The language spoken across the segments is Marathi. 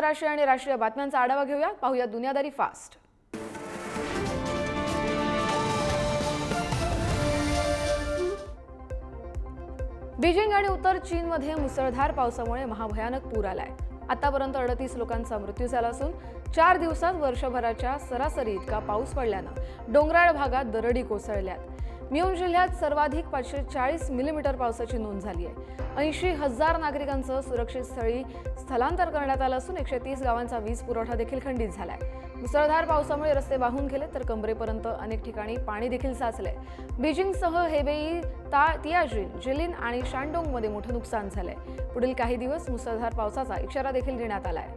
आंतरराष्ट्रीय आणि राष्ट्रीय बातम्यांचा आढावा घेऊया. पाहूया दुनियादारी फास्ट. बीजिंग आणि उत्तर चीनमध्ये मुसळधार पावसामुळे महाभयानक पूर आलाय. आतापर्यंत 38 लोकांचा मृत्यू झाला असून 4 दिवसात वर्षभराच्या सरासरी इतका पाऊस पडल्यानं डोंगराळ भागात दरडी कोसळल्यात. मियोन जिल्ह्यात सर्वाधिक 540 मिलीमीटर पावसाची नोंद झाली आहे. 80,000 नागरिकांचं सुरक्षित स्थळी स्थलांतर करण्यात आलं असून 130 गावांचा वीज पुरवठा देखील खंडित झालाय. मुसळधार पावसामुळे रस्ते वाहून गेले तर कमरेपर्यंत अनेक ठिकाणी पाणी देखील साचले. बीजिंगसह हेबेई, तियाजिन, जिलिन आणि शानडोंगमध्ये मोठं नुकसान झालंय. पुढील काही दिवस मुसळधार पावसाचा इशारा देखील देण्यात आलाय.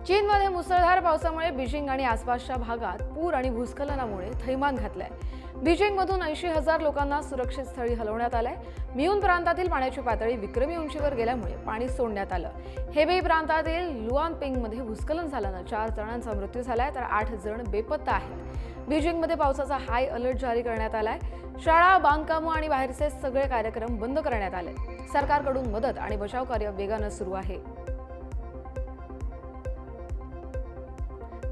चीनमध्ये मुसळधार पावसामुळे बीजिंग आणि आसपासच्या भागात पूर आणि भूस्खलनामुळे थैमान घातलंय. बीजिंगमधून 80,000 लोकांना सुरक्षित स्थळी हलवण्यात आलंय. मियोन प्रांतातील पाण्याची पातळी विक्रमी उंचीवर गेल्यामुळे पाणी सोडण्यात आलं. हेबेई प्रांतातील लुआनपिंगमध्ये भूस्खलन झाल्यानं 4 जणांचा मृत्यू झालाय तर 8 जण बेपत्ता आहेत. बीजिंगमध्ये पावसाचा हाय अलर्ट जारी करण्यात आलाय. शाळा, बांधकामं आणि बाहेरचे सगळे कार्यक्रम बंद करण्यात आले. सरकारकडून मदत आणि बचाव कार्य वेगानं सुरू आहे.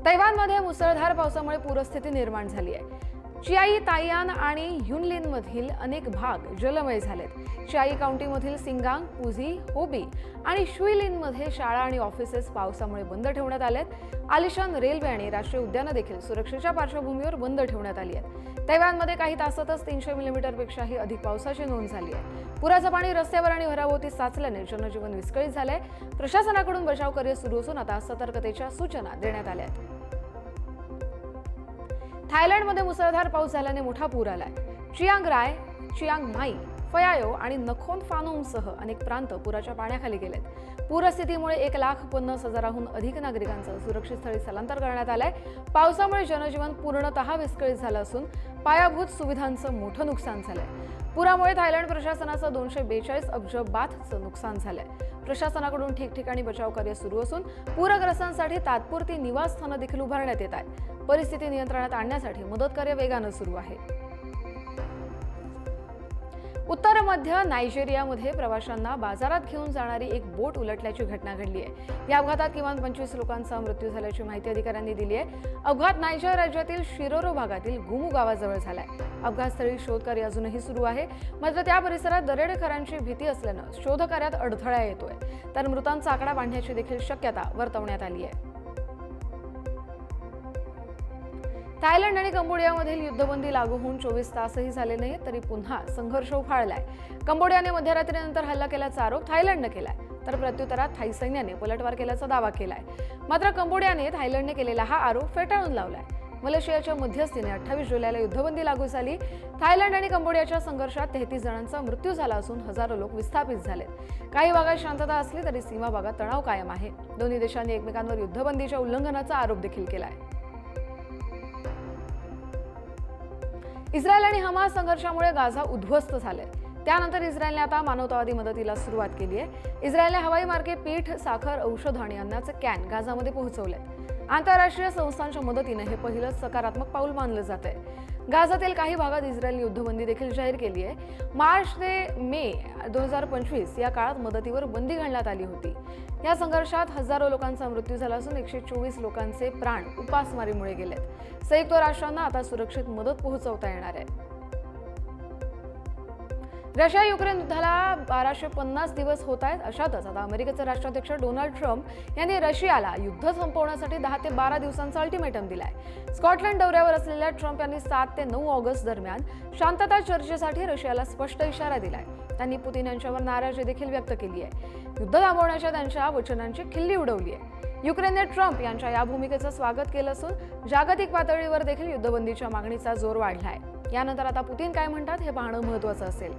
तैवानमध्ये मुसळधार पावसामुळे पूरस्थिती निर्माण झाली आहे. चिआई, ताइयान आणि युनलिनमधील अनेक भाग जलमय झालेत. चिआई काउंटीमधील सिंगांग, पुझी, होबी आणि शुईलिनमध्ये शाळा आणि ऑफिसेस पावसामुळे बंद ठेवण्यात आलेत. आलिशान रेल्वे आणि राष्ट्रीय उद्यानं देखील सुरक्षेच्या पार्श्वभूमीवर बंद ठेवण्यात आली आहेत. तैवानमध्ये काही तासातच 300 मिलीमीटरपेक्षाही अधिक पावसाची नोंद झाली आहे. पुराचं पाणी रस्त्यावर आणि घराभोवती साचल्याने जनजीवन विस्कळीत झालंय. प्रशासनाकडून बचाव कार्य सुरू असून आता सतर्कतेच्या सूचना देण्यात आल्या आहेत. थायलंडमध्ये मुसळधार पाऊस झाल्याने मोठा पूर आलाय. चियांग राय, चियांग माई, फयायो आणि नखोन फानोमसह अनेक प्रांत पुराच्या पाण्याखाली गेलेत. पूरस्थितीमुळे 1,50,000हून अधिक नागरिकांचं सुरक्षित स्थळी स्थलांतर करण्यात आलंय. पावसामुळे जनजीवन पूर्णतः विस्कळीत झालं असून पायाभूत सुविधांचं मोठं नुकसान झालंय. पुरामुळे थायलंड प्रशासनाचं 242 अब्ज बाथचं नुकसान झालंय. प्रशासनाकडून ठिकठिकाणी बचाव कार्य सुरू असून पूरग्रस्तांसाठी तात्पुरती निवासस्थानं देखील उभारण्यात येत आहेत. परिस्थिती नियंत्रणात आणण्यासाठी मदत कार्य वेगानं सुरू आहे. उत्तर मध्य नायजेरियामध्ये प्रवाशांना बाजारात घेऊन जाणारी एक बोट उलटल्याची घटना घडली आहे. या अपघातात किमान 25 लोकांचा मृत्यू झाल्याची माहिती अधिकाऱ्यांनी दिली आहे. अपघात नायजर राज्यातील शिरोरो भागातील गुमू गावाजवळ झालाय. अपघातस्थळी शोधकार्य अजूनही सुरू आहे. मात्र त्या परिसरात दरोडेखोरांची भीती असल्यानं शोधकार्यात अडथळा येतोय. तर मृतांचा आकडा वाढण्याची देखील शक्यता वर्तवण्यात आली आहे. थायलंड आणि कंबोडियामधील युद्धबंदी लागू होऊन 24 तासही झाले नाही तरी पुन्हा संघर्ष उफाळलाय. कंबोडियाने मध्यरात्रीनंतर हल्ला केल्याचा आरोप थायलंडनं केलाय तर प्रत्युत्तरात थाई सैन्याने पलटवार केल्याचा दावा केलाय. मात्र कंबोडियाने थायलंडने केलेला हा आरोप फेटाळून लावलाय. मलेशियाच्या मध्यस्थीने 28 जुलैला युद्धबंदी लागू झाली. थायलंड आणि कंबोडियाच्या संघर्षात 33 जणांचा मृत्यू झाला असून हजारो लोक विस्थापित झालेत. काही भागात शांतता असली तरी सीमा भागात तणाव कायम आहे. दोन्ही देशांनी एकमेकांवर युद्धबंदीच्या उल्लंघनाचा आरोप देखील केलाय. इस्रायल आणि हमास संघर्षामुळे गाझा उद्ध्वस्त झाले. त्यानंतर इस्रायलने आता मानवतावादी मदतीला सुरुवात केली आहे. इस्रायलने हवाई मार्गे पीठ, साखर, औषध आणि अन्नाचे कॅन गाझामध्ये पोहोचवले. आंतरराष्ट्रीय संस्थांच्या मदतीने हे पहिलंच सकारात्मक पाऊल मानलं जात आहे. गाझातील काही भागात इस्रायलने युद्धबंदी देखील जाहीर केली आहे. मार्च ते मे 2025 या काळात मदतीवर बंदी घालण्यात आली होती. या संघर्षात हजारो लोकांचा मृत्यू झाला असून 124 लोकांचे प्राण उपासमारीमुळे गेलेत. संयुक्त राष्ट्रांना आता सुरक्षित मदत पोहोचवता येणार आहे. रशिया युक्रेन युद्धाला 1250 दिवस होत आहेत. अशातच आता अमेरिकेचे राष्ट्राध्यक्ष डोनाल्ड ट्रम्प यांनी रशियाला युद्ध संपवण्यासाठी 10 ते 12 दिवसांचा अल्टिमेटम दिलाय. स्कॉटलंड दौऱ्यावर असलेल्या ट्रम्प यांनी 7 ते 9 ऑगस्ट दरम्यान शांतता चर्चेसाठी रशियाला स्पष्ट इशारा दिलाय. त्यांनी पुतीन यांच्यावर नाराजी देखील व्यक्त केली आहे. युद्ध थांबवण्याच्या त्यांच्या वचनांची खिल्ली उडवली आहे. युक्रेनने ट्रम्प यांच्या या भूमिकेचं स्वागत केलं असून जागतिक पातळीवर देखील युद्धबंदीच्या मागणीचा जोर वाढलाय. यानंतर आता पुतीन काय म्हणतात हे पाहणं महत्त्वाचं असेल.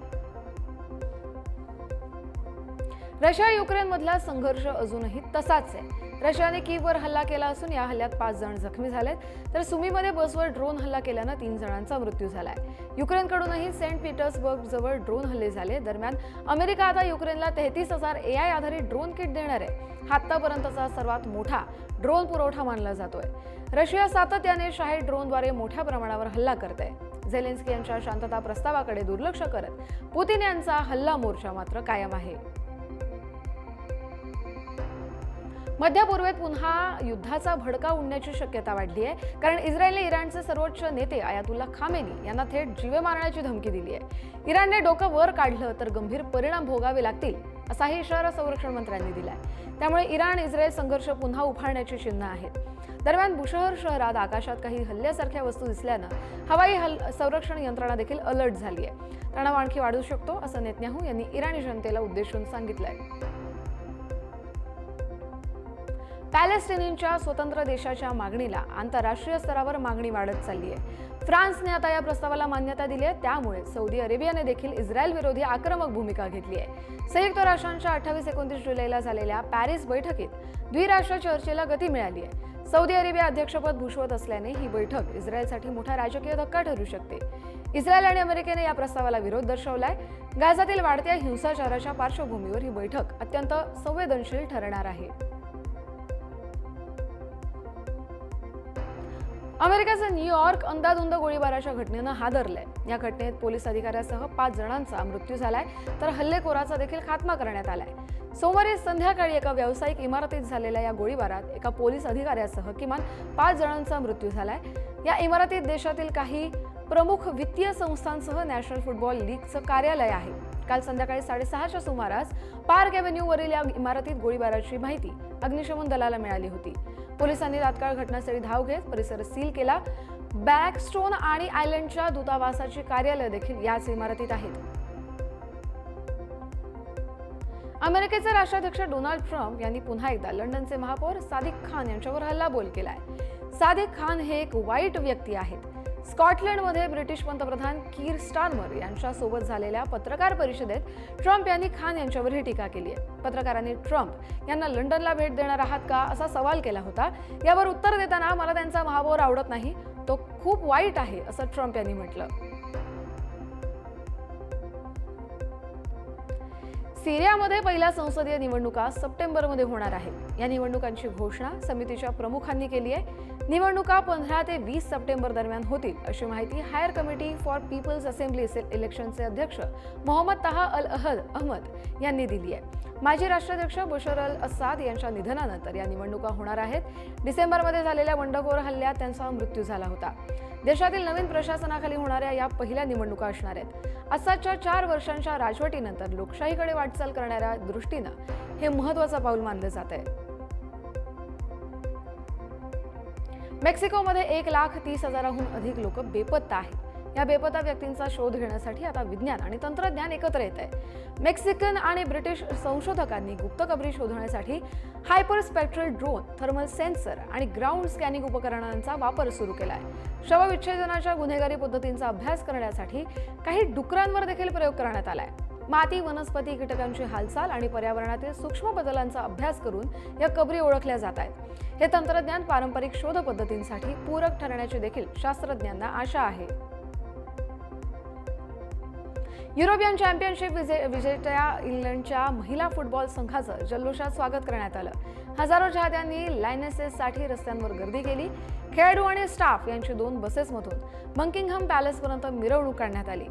रशिया युक्रेनमधला संघर्ष अजूनही तसाच आहे. रशियाने कीववर हल्ला केला असून या हल्ल्यात 5 जण जखमी झालेत तर सुमीमध्ये बसवर ड्रोन हल्ला केल्यानं 3 जणांचा मृत्यू झालाय. युक्रेनकडूनही सेंट पीटर्सबर्ग जवळ ड्रोन हल्ले झाले. दरम्यान अमेरिका आता युक्रेनला 33,000 AI आधारित ड्रोन किट देणार आहे. हा आतापर्यंतचा सर्वात मोठा ड्रोन पुरवठा मानला जातोय. रशिया सातत्याने शाही ड्रोनद्वारे मोठ्या प्रमाणावर हल्ला करते. झेलेन्स्की यांच्या शांतता प्रस्तावाकडे दुर्लक्ष करत पुतिन यांचा हल्ला मोर्चा मात्र कायम आहे. मध्य पूर्वेत पुन्हा युद्धाचा भडका उडण्याची शक्यता वाढली आहे, कारण इस्रायलने इराणचे सर्वोच्च नेते आयातुल्ला खामेनी यांना थेट जीवे मारण्याची धमकी दिली आहे. इराणने डोकं वर काढलं तर गंभीर परिणाम भोगावे लागतील असाही इशारा संरक्षण मंत्र्यांनी दिलाय. त्यामुळे इराण इस्रायल संघर्ष पुन्हा उफाळण्याची चिन्ह आहेत. दरम्यान बुशहर शहरात आकाशात काही हल्ल्यासारख्या वस्तू दिसल्यानं हवाई संरक्षण यंत्रणा देखील अलर्ट झाली आहे. तणाव आणखी वाढू शकतो असं नेतन्याहू यांनी इराणी जनतेला उद्देशून सांगितलंय. पॅलेस्टिनींच्या स्वतंत्र देशाच्या मागणीला आंतरराष्ट्रीय स्तरावर मागणी वाढत चालली आहे. फ्रान्सने आता या प्रस्तावाला मान्यता दिली आहे. त्यामुळे सौदी अरेबियाने देखील इस्रायल विरोधी आक्रमक भूमिका घेतली आहे. संयुक्त राष्ट्रांच्या 28-29 जुलैला झालेल्या पॅरिस बैठकीत द्विराष्ट्र चर्चेला गती मिळाली आहे. सौदी अरेबिया अध्यक्षपद भूषवत असल्याने ही बैठक इस्रायलसाठी मोठा राजकीय धक्का ठरू शकते. इस्रायल आणि अमेरिकेने या प्रस्तावाला विरोध दर्शवलाय. गाझातील वाढत्या हिंसाचाराच्या पार्श्वभूमीवर ही बैठक अत्यंत संवेदनशील ठरणार आहे. अमेरिकेचे न्यूयॉर्क अंधाधुंद गोळीबाराच्या घटनेनं हादरलंय. या घटनेत पोलीस अधिकाऱ्यासह 5 जणांचा मृत्यू झालाय, तर हल्लेखोराचा देखील खात्मा करण्यात आलाय. सोमवारी संध्याकाळी एका व्यावसायिक इमारतीत झालेल्या या गोळीबारात एका पोलीस अधिकाऱ्यासह किमान 5 जणांचा मृत्यू झालाय. या इमारतीत देशातील काही प्रमुख वित्तीय संस्थांसह नॅशनल फुटबॉल लीगचं कार्यालय आहे. काल संध्याकाळी 6:30च्या सुमारास पार्क एव्हेन्यूवरील या इमारतीत गोळीबाराची माहिती अग्निशमन दलाला मिळाली होती. पोलिसांनी तात्काळ घटनास्थळी धाव घेत परिसर सील केला. ब्लॅकस्टोन आणि आयलंडच्या दूतावासाची कार्यालय देखील याच इमारतीत आहेत. अमेरिकेचे राष्ट्राध्यक्ष डोनाल्ड ट्रम्प यांनी पुन्हा एकदा लंडनचे महापौर सादिक खान यांच्यावर हल्लाबोल केलाय. सादिक खान हे एक वाईट व्यक्ती आहेत. स्कॉटलंडमध्ये ब्रिटिश पंतप्रधान कीर स्टारमर यांच्यासोबत झालेल्या पत्रकार परिषदेत ट्रम्प यांनी खान यांच्यावर ही टीका केली आहे. पत्रकारांनी ट्रम्प यांना लंडनला भेट देणार आहात का असा सवाल केला होता. यावर उत्तर देताना मला त्यांचा महापौर आवडत नाही, तो खूप वाईट आहे असं ट्रम्प यांनी म्हटलं. सिरियामध्ये पहिल्या संसदीय निवडणुका सप्टेंबरमध्ये होणार आहेत. या निवडणुकांची घोषणा समितीच्या प्रमुखांनी केली आहे. निवडणुका 15 ते 20 सप्टेंबर दरम्यान होतील अशी माहिती higher committee for people's assembly इलेक्शनचे अध्यक्ष मोहम्मद ताहा अल अहमद यांनी दिली आहे. माजी राष्ट्राध्यक्ष बशर अल असाद यांच्या निधनानंतर या निवडणुका होणार आहेत. डिसेंबरमध्ये झालेल्या बंडखोर हल्ल्यात त्यांचा मृत्यू झाला होता. देशातील नवीन प्रशासनाखाली होणाऱ्या या पहिल्या निवडणुका असणार आहेत. असादच्या 4 वर्षांच्या राजवटीनंतर लोकशाहीकडे वाटचाल करणाऱ्या दृष्टीनं हे महत्त्वाचं पाऊल मानलं जात आहे. मेक्सिकोमध्ये 1,30,000हून अधिक लोक बेपत्ता आहेत. या बेपत्ता व्यक्तींचा शोध घेण्यासाठी आता विज्ञान आणि तंत्रज्ञान एकत्र येत आहे. मेक्सिकन आणि ब्रिटिश संशोधकांनी गुप्तकबरी शोधण्यासाठी हायपरस्पेक्ट्रल ड्रोन, थर्मल सेन्सर आणि ग्राउंड स्कॅनिंग उपकरणांचा वापर सुरू केला आहे. शवविच्छेदनाच्या गुन्हेगारी पद्धतींचा अभ्यास करण्यासाठी काही डुकरांवर देखील प्रयोग करण्यात आलाय. माती, वनस्पती, कीटकांची हालचाल आणि पर्यावरणातील सूक्ष्म बदलांचा अभ्यास करून या कबरी ओळखल्या जात आहेत. हे तंत्रज्ञान पारंपरिक शोध पद्धतींसाठी पूरक ठरण्याची देखील शास्त्रज्ञांना आशा आहे. युरोपियन चॅम्पियनशिप विजेत्या इंग्लंडच्या महिला फुटबॉल संघाचं जल्लोषात स्वागत करण्यात आलं. हजारो चाहत्यांनी लायनेसेससाठी रस्त्यांवर गर्दी केली. खेळाडू आणि स्टाफ यांची 2 बसेसमधून बकिंगहॅम पॅलेसपर्यंत मिरवणूक काढण्यात आली.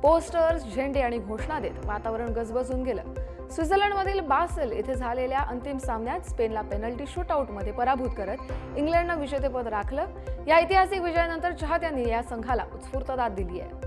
पोस्टर्स, झेंडे आणि घोषणा देत वातावरण गजबजून गेलं. स्वित्झर्लंडमधील बासेल येथे झालेल्या अंतिम सामन्यात स्पेनला पेनल्टी शूटआउटमध्ये पराभूत करत इंग्लंडनं विजेतेपद राखलं. या ऐतिहासिक विजयानंतर चाहत्यांनी या संघाला उत्स्फूर्त दाद दिली आहे.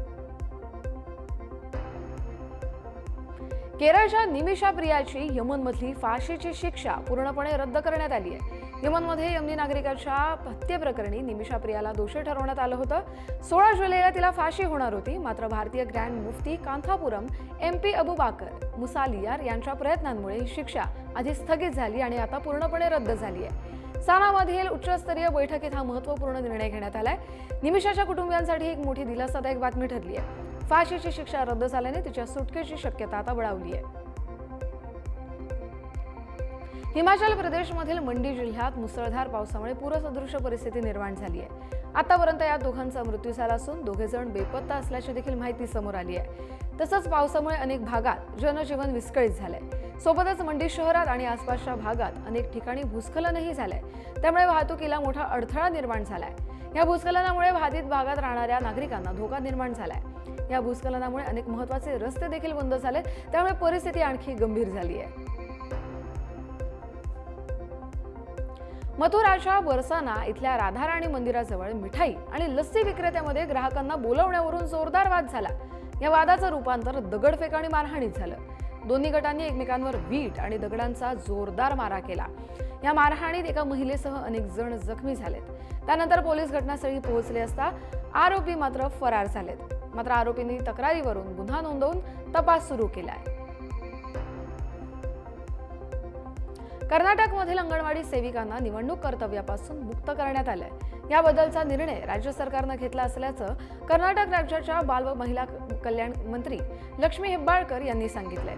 केरळच्या निमिषा प्रियाची यमनमधली फाशीची शिक्षा पूर्णपणे रद्द करण्यात आली आहे. यमनमध्ये यमनी नागरिकाच्या हत्येप्रकरणी निमिषा प्रियाला दोषी ठरवण्यात आलं होतं. 16 जुलैला तिला फाशी होणार होती. मात्र भारतीय ग्रँड मुफ्ती कांथापुरम MP अबू बाकर मुसालियार यांच्या प्रयत्नांमुळे ही शिक्षा आधी स्थगित झाली आणि आता पूर्णपणे रद्द झाली आहे. सानामधील उच्चस्तरीय बैठकीत हा महत्त्वपूर्ण निर्णय घेण्यात आलाय. निमिषाच्या कुटुंबियांसाठी एक मोठी दिलासादायक बातमी ठरली आहे. फाशीची शिक्षा रद्द झाल्याने तिच्या सुटकेची शक्यता आता बळावली आहे. हिमाचल प्रदेशमधील मंडी जिल्ह्यात मुसळधार पावसामुळे पूरसदृश परिस्थिती निर्माण झाली आहे. आतापर्यंत या दोघांचा मृत्यू झाला असून दोघे जण बेपत्ता असल्याची देखील माहिती समोर आली आहे. तसंच पावसामुळे अनेक भागात जनजीवन विस्कळीत झालंय. सोबतच मंडी शहरात आणि आसपासच्या भागात अनेक ठिकाणी भूस्खलनही झालंय. त्यामुळे वाहतुकीला मोठा अडथळा निर्माण झालाय. या भूस्खलनामुळे बाधित भागात राहणाऱ्या नागरिकांना धोका निर्माण झालाय. या भूस्खलनामुळे अनेक महत्त्वाचे रस्ते देखील बंद झाले, त्यामुळे परिस्थिती आणखी गंभीर झाली आहे. मथुराच्या बरसाना इथल्या राधाराणी मंदिराजवळ मिठाई आणि लस्सी विक्रेत्यामध्ये ग्राहकांना बोलवण्यावरून जोरदार वाद झाला. या वादाचं रूपांतर दगडफेक आणि मारहाणीत झालं. दोन्ही गटांनी एकमेकांवर वीट आणि दगडांचा जोरदार मारा केला. या मारहाणीत एका महिलेसह अनेक जण जखमी झालेत. त्यानंतर पोलीस घटनास्थळी पोहोचले असता आरोपी मात्र फरार झालेत. मात्र आरोपींनी तक्रारीवरून गुन्हा नोंदवून तपास सुरू केलाय. कर्नाटकमधील अंगणवाडी सेविकांना निवडणूक कर्तव्यापासून मुक्त करण्यात आलंय. याबद्दलचा निर्णय राज्य सरकारनं घेतला असल्याचं कर्नाटक राज्याच्या बाल व महिला कल्याण मंत्री लक्ष्मी हेब्बाळकर यांनी सांगितलंय.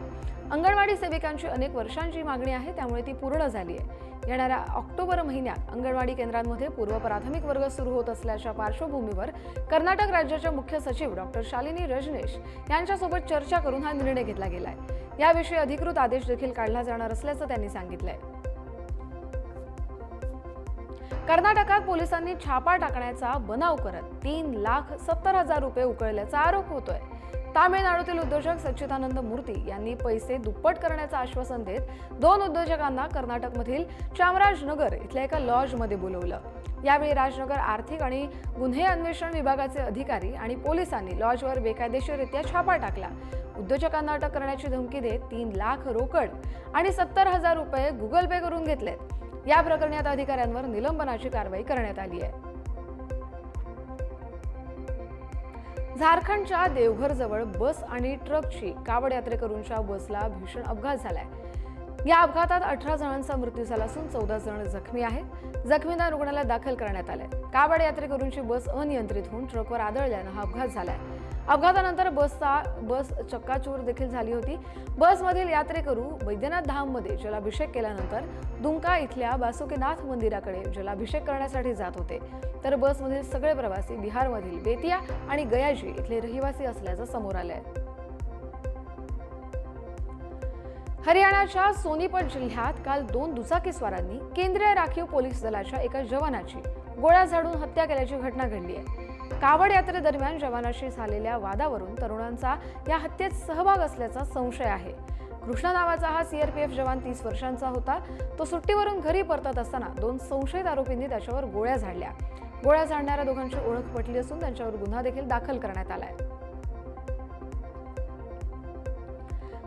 अंगणवाडी सेविकांची अनेक वर्षांची मागणी आहे, त्यामुळे ती पूर्ण झाली आहे. येणाऱ्या ऑक्टोबर महिन्यात अंगणवाडी केंद्रांमध्ये पूर्व प्राथमिक वर्ग सुरू होत असल्याच्या पार्श्वभूमीवर कर्नाटक राज्याच्या मुख्य सचिव डॉ. शालिनी रजनीश यांच्यासोबत चर्चा करून हा निर्णय घेतला गेलाय. याविषयी अधिकृत आदेश देखील काढला जाणार असल्याचं त्यांनी सांगितलंय. कर्नाटकात पोलिसांनी छापा टाकण्याचा बनाव करत 3,70,000 रुपये उकळल्याचा आरोप होतोय. तामिळनाडूतील उद्योजक सच्चिदानंद मूर्ती यांनी पैसे दुप्पट करण्याचं आश्वासन देत 2 उद्योजकांना कर्नाटकमधील चामराजनगर इथल्या एका लॉजमध्ये बोलवलं. यावेळी राजनगर आर्थिक आणि गुन्हे अन्वेषण विभागाचे अधिकारी आणि पोलिसांनी लॉजवर बेकायदेशीररित्या छापा टाकला. उद्योजकांना अटक करण्याची धमकी देत 3 लाख रोकड आणि 70,000 रुपये गुगल पे करून घेतलेत. या प्रकरणी आता अधिकाऱ्यांवर निलंबनाची कारवाई करण्यात आली आहे. झारखंडच्या देवघरजवळ बस आणि ट्रकची कावड यात्रेकरूंच्या बसला भीषण अपघात झालाय. या अपघातात 18 जणांचा मृत्यू झाला असून 14 जण जखमी आहेत. जखमींना रुग्णालयात दाखल करण्यात आलंय. कावड यात्रेकरूंची बस अनियंत्रित होऊन ट्रकवर आदळल्यानं हा अपघात झालाय. अपघातानंतर बस चक्काचूर देखील झाली होती. बसमधील यात्रेकरू बैद्यनाथ धाममध्ये जलाभिषेक केल्यानंतर दुमका इथल्या बासुकीनाथ मंदिराकडे जलाभिषेक करण्यासाठी जात होते. तर बसमधील सगळे प्रवासी बिहारमधील बेतिया आणि गयाजी इथले रहिवासी असल्याचं समोर आलंय. हरियाणाच्या सोनीपत जिल्ह्यात काल 2 दुचाकीस्वारांनी केंद्रीय राखीव पोलीस दलाच्या एका जवानाची गोळ्या झाडून हत्या केल्याची घटना घडली आहे. कावड यात्रेदरम्यान जवानाशी झालेल्या वादावरून तरुणांचा या हत्येत सहभाग असल्याचा संशय आहे. कृष्णा नावाचा हा सीआरपीएफ जवान 30 वर्षांचा होता. तो सुट्टीवरून घरी परतत असताना 2 संशयित आरोपींनी त्याच्यावर गोळ्या झाडल्या. गोळ्या झाडणाऱ्या दोघांची ओळख पटली असून त्यांच्यावर गुन्हा देखील दाखल करण्यात आलाय.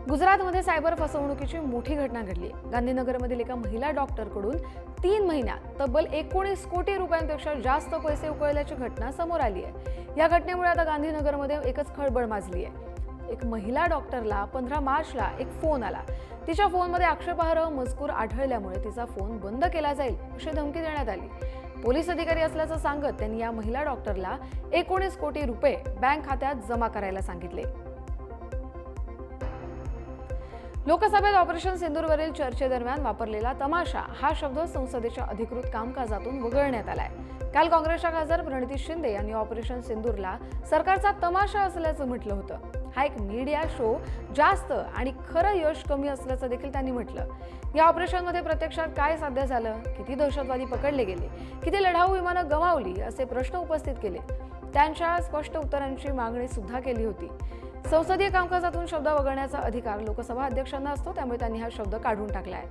गुजरातमध्ये सायबर फसवणुकीची मोठी घटना घडली. गांधीनगरमधील एका महिला डॉक्टरकडून 3 महिन्यात तब्बल 19 कोटी रुपयांपेक्षा जास्त पैसे उकळल्याची घटना समोर आली आहे. या घटनेमुळे आता गांधीनगरमध्ये एकच खळबळ माजली आहे. एक महिला डॉक्टरला 15 मार्चला एक फोन आला. तिच्या फोनमध्ये आक्षेपार्ह मजकूर आढळल्यामुळे तिचा फोन बंद केला जाईल अशी धमकी देण्यात आली. पोलीस अधिकारी असल्याचं सांगत त्यांनी या महिला डॉक्टरला 19 कोटी रुपये बँक खात्यात जमा करायला सांगितले. लोकसभेत ऑपरेशन सिंदूरवरील चर्चेदरम्यान वापरलेला तमाशा हा शब्द संसदेच्या अधिकृत कामकाजातून वगळण्यात आलाय. काल काँग्रेसच्या खासदार प्रणिती शिंदे यांनी ऑपरेशन सिंदूरला सरकारचा तमाशा असल्याचं म्हटलं होतं. हा एक मीडिया शो जास्त आणि खरं यश कमी असल्याचं देखील त्यांनी म्हटलं. या ऑपरेशनमध्ये प्रत्यक्षात काय साध्य झालं, किती दहशतवादी पकडले गेले, किती लढाऊ विमानं गमावली असे प्रश्न उपस्थित केले. त्यांच्या स्पष्ट उत्तरांची मागणी सुद्धा केली होती. संसदीय कामकाजातून शब्द वगळण्याचा अधिकार लोकसभा अध्यक्षांना असतो, त्यामुळे त्यांनी हा शब्द काढून टाकला आहे.